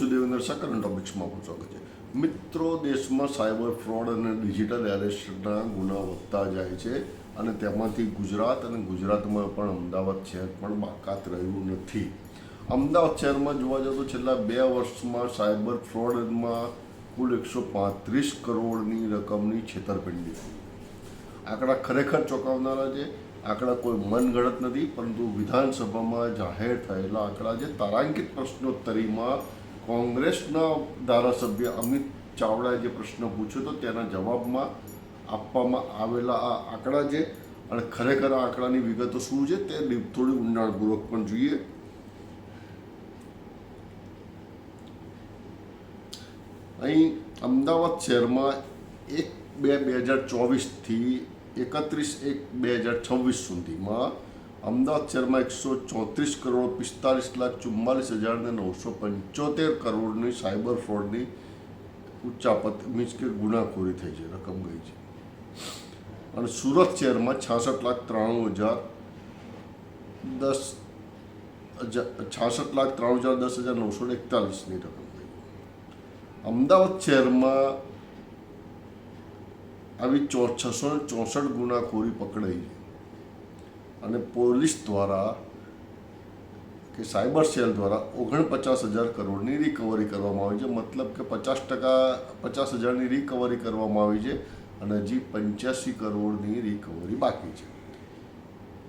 છું દેવેન્દ્ર શાહ. કરંટ ટોપિક્સમાં આપનું સ્વાગત છે. મિત્રો, દેશમાં સાયબર ફ્રોડ અને ડિજિટલ એરેસ્ટના ગુના વધતા જાય છે અને તેમાંથી ગુજરાત અને ગુજરાતમાં પણ અમદાવાદ શહેર પણ બાકાત રહ્યું નથી. અમદાવાદ શહેરમાં જોવા જાવ તો છેલ્લા 2 વર્ષમાં સાયબર ફ્રોડમાં કુલ 135 કરોડની રકમની છેતરપિંડી થઈ. આંકડા ખરેખર ચોંકાવનારા છે. આંકડા કોઈ મનગઢત નથી, પરંતુ વિધાનસભામાં જાહેર થયેલા આંકડા જે તારાંકિત પ્રશ્નોત્તરીમાં કોંગ્રેસના ધારાસભ્ય અમિત ચાવડાએ જે પ્રશ્ન પૂછ્યો હતો તેના જવાબમાં આપવામાં આવેલા આ આંકડા છે. અને ખરેખર આ આંકડાની વિગતો શું છે તે થોડી ઊંડાણપૂર્વક પણ જોઈએ. અહીં અમદાવાદ શહેરમાં 1/2/2024થી 31/1/2026 સુધીમાં અમદાવાદ શહેરમાં 134 કરોડ 45,44,975 કરોડની સાયબર ફ્રોડની ઉચ્ચાપત મીન્સ કે ગુનાખોરી થઈ છે, રકમ ગઈ છે. અને સુરત શહેરમાં 66,93,10,941ની રકમ ગઈ. અમદાવાદ શહેરમાં આવી 664 ગુનાખોરી પકડાઈ છે અને પોલીસ દ્વારા કે સાયબર સેલ દ્વારા 49,000 કરોડની રિકવરી કરવામાં આવી છે. મતલબ કે 50,000ની રિકવરી કરવામાં આવી છે અને હજી 85 કરોડની રિકવરી બાકી છે.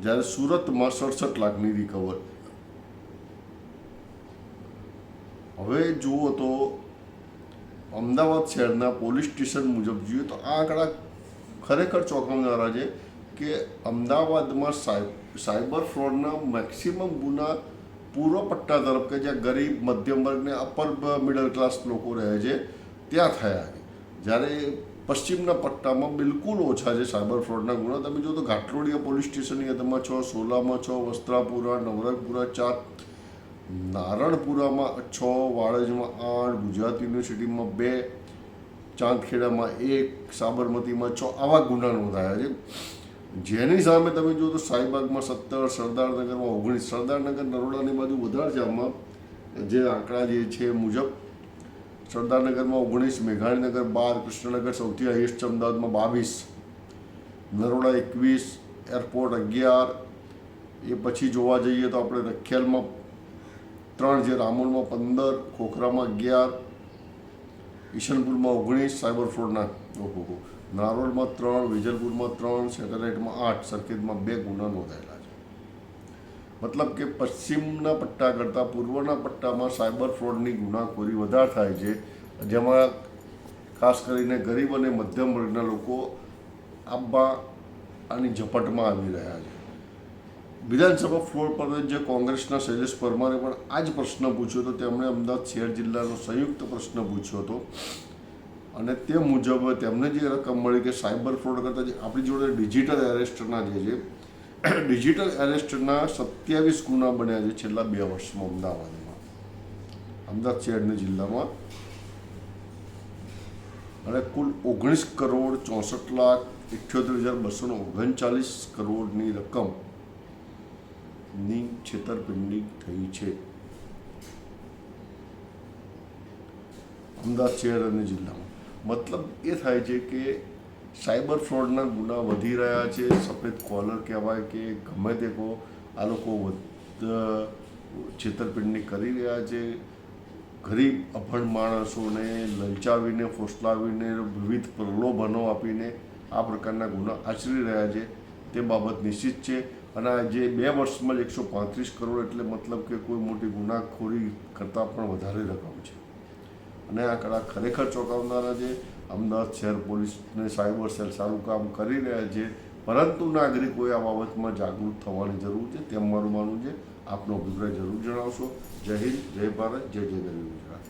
જ્યારે સુરતમાં 67 લાખની રિકવરી. હવે જુઓ તો અમદાવાદ શહેરના પોલીસ સ્ટેશન મુજબ જોઈએ તો આ આંકડા ખરેખર ચોંકાવનારા છે કે અમદાવાદમાં સાયબર ફ્રોડના મેક્સિમમ ગુના પૂર્વ પટ્ટા તરફ કે જ્યાં ગરીબ મધ્યમ વર્ગને અપર મિડલ ક્લાસ લોકો રહે છે ત્યાં થયા છે. જ્યારે પશ્ચિમના પટ્ટામાં બિલકુલ ઓછા છે સાયબર ફ્રોડના ગુના. તમે જો તો ઘાટલોડિયા પોલીસ સ્ટેશનની હદમાં 6, સોલામાં 6, વસ્ત્રાપુરા, નવરંગપુરા 4, નારણપુરામાં 6, વાડજમાં 8, ગુજરાત યુનિવર્સિટીમાં 2, ચાંદખેડામાં 1, સાબરમતીમાં 6 આવા ગુના નોંધાયા છે. જેની સામે તમે જો તો શાહીબાગમાં 17, સરદારનગરમાં 19, સરદારનગર નરોડાની બાજુ વધારે છે. આમાં જે આંકડા જે છે મુજબ સરદારનગરમાં 19, મેઘાણીનગર 12, કૃષ્ણનગર સૌથી હાઈએસ્ટ છે, અમદાવાદમાં 22, નરોડા 21, એરપોર્ટ 11. એ પછી જોવા જઈએ તો આપણે રખિયાલમાં 3 છે, રામોલમાં 15, ખોખરામાં 11, ઈશનપુરમાં 19 સાયબર ફ્રોડના, નારોલમાં 3, વિજલપુરમાં 3, સેટેલાઇટમાં 8, સરખેજમાં 2 ગુના નોંધાયેલા છે. મતલબ કે પશ્ચિમના પટ્ટા કરતાં પૂર્વના પટ્ટામાં સાયબર ફ્રોડની ગુનાખોરી વધારે થાય છે, જેમાં ખાસ કરીને ગરીબ અને મધ્યમ વર્ગના લોકો આની ઝપટમાં આવી રહ્યા છે. વિધાનસભા ફ્લોર પર જે કોંગ્રેસના શૈલેષ પરમારે પણ આ જ પ્રશ્ન પૂછ્યો હતો. તેમણે અમદાવાદ શહેર જિલ્લાનો સંયુક્ત પ્રશ્ન પૂછ્યો હતો અને તે મુજબ તેમને જે રકમ મળી કે સાયબર ફ્રોડ કરતાં જે આપણી જોડે ડિજિટલ એરેસ્ટના જે છે ડિજિટલ એરેસ્ટના 27 ગુના બન્યા છે છેલ્લા 2 વર્ષમાં અમદાવાદ શહેરની જિલ્લામાં. અને કુલ 19 કરોડ 64,78,239 કરોડની રકમની છેતરપિંડી થઈ છે અમદાવાદ શહેર અને જિલ્લામાં. મતલબ એ થાય છે કે સાયબર ફ્રોડના ગુના વધી રહ્યા છે. સફેદ કોલર કહેવાય કે ગમે તે કહો, આ લોકો છેતરપિંડી કરી રહ્યા છે. ગરીબ અભણ માણસોને લલચાવીને, ફોસલાવીને, વિવિધ પ્રલોભનો આપીને આ પ્રકારના ગુના આચરી રહ્યા છે. તે બાબત નિશ્ચિત છે. અને આ જે 2 વર્ષમાં જ 135 કરોડ એટલે મતલબ કે કોઈ મોટી ગુનાખોરી કરતાં પણ વધારે રકમ છે. અને આ આંકડા ખરેખર ચોંકાવનારા છે. અમદાવાદ શહેર પોલીસને સાયબર સેલ સારું કામ કરી રહ્યા છે, પરંતુ નાગરિકોએ આ બાબતમાં જાગૃત થવાની જરૂર છે તેમ મારું માનવું છે. આપનો અભિપ્રાય જરૂર જણાવશો. જય હિન્દ, જય ભારત, જય જય ગરવી ગુજરાત.